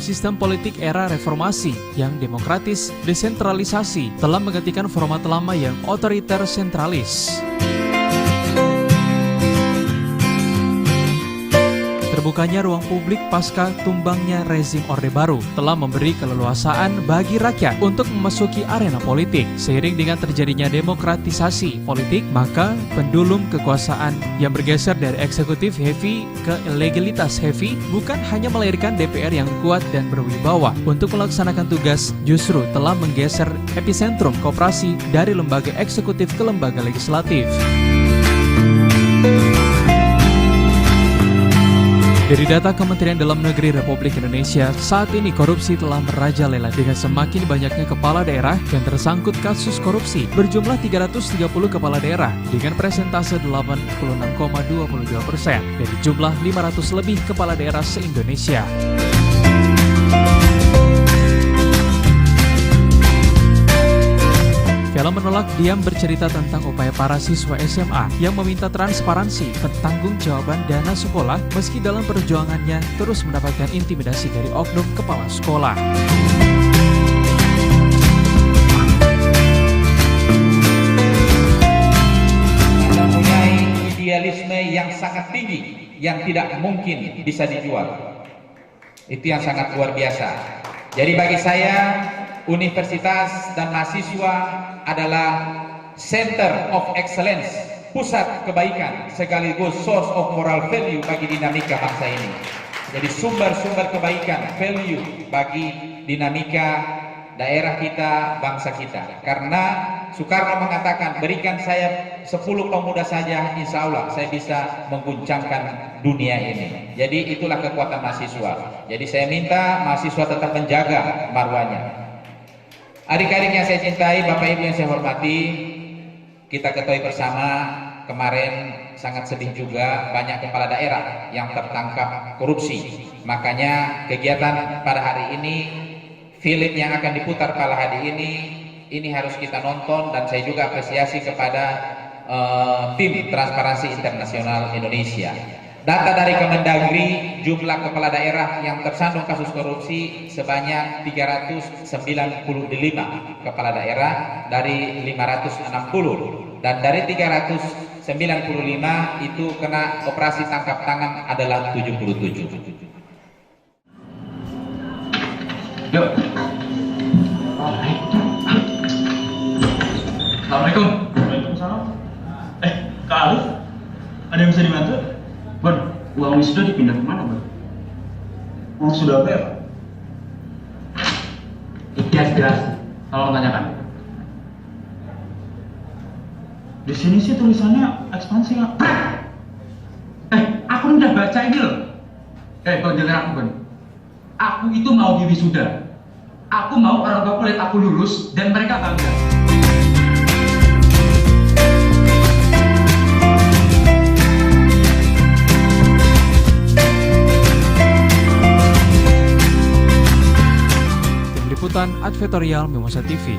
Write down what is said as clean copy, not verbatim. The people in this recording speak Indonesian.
sistem politik era reformasi yang demokratis, desentralisasi telah menggantikan format lama yang otoriter sentralis. Terbukanya ruang publik pasca tumbangnya rezim Orde Baru telah memberi keleluasaan bagi rakyat untuk memasuki arena politik. Seiring dengan terjadinya demokratisasi politik, maka pendulum kekuasaan yang bergeser dari eksekutif heavy ke legalitas heavy bukan hanya melahirkan DPR yang kuat dan berwibawa untuk melaksanakan tugas, justru telah menggeser epicentrum koperasi dari lembaga eksekutif ke lembaga legislatif. Dari data Kementerian Dalam Negeri Republik Indonesia, saat ini korupsi telah merajalela dengan semakin banyaknya kepala daerah yang tersangkut kasus korupsi, berjumlah 330 kepala daerah dengan persentase 86,22% dari jumlah 500 lebih kepala daerah se-Indonesia. Film menolak diam bercerita tentang upaya para siswa SMA yang meminta transparansi pertanggungjawaban dana sekolah meski dalam perjuangannya terus mendapatkan intimidasi dari oknum kepala sekolah. Mempunyai idealisme yang sangat tinggi yang tidak mungkin bisa dijual. Itu yang sangat luar biasa. Jadi bagi saya, universitas dan mahasiswa adalah center of excellence, pusat kebaikan sekaligus source of moral value bagi dinamika bangsa ini. Jadi sumber-sumber kebaikan, value bagi dinamika daerah kita, bangsa kita. Karena Soekarno mengatakan, berikan saya 10 pemuda saja, insya Allah saya bisa mengguncangkan dunia ini. Jadi itulah kekuatan mahasiswa. Jadi saya minta mahasiswa tetap menjaga marwahnya. Adik-adik yang saya cintai, Bapak Ibu yang saya hormati, kita ketahui bersama kemarin sangat sedih juga banyak kepala daerah yang tertangkap korupsi. Makanya kegiatan pada hari ini, film yang akan diputar pada hari ini harus kita nonton, dan saya juga apresiasi kepada tim Transparansi Internasional Indonesia. Data dari Kemendagri, jumlah kepala daerah yang tersandung kasus korupsi sebanyak 395 kepala daerah dari 560, dan dari 395 itu kena operasi tangkap tangan adalah 77. Yuk. Assalamualaikum. Waalaikumsalam. Kak Alif, ada yang bisa dibantu? Bon, uang wisuda dipindah kemana, Bon? Uang sudah apa ya, Pak? Jelas, tolong tanyakan. Di sini sih tulisannya ekspansi, Pak. Aku udah baca ini loh. Bon, dengar aku, Bon. Aku itu mau di wisuda. Aku mau orang tua lihat aku lulus dan mereka bangga. Liputan Advertorial Mimosa TV.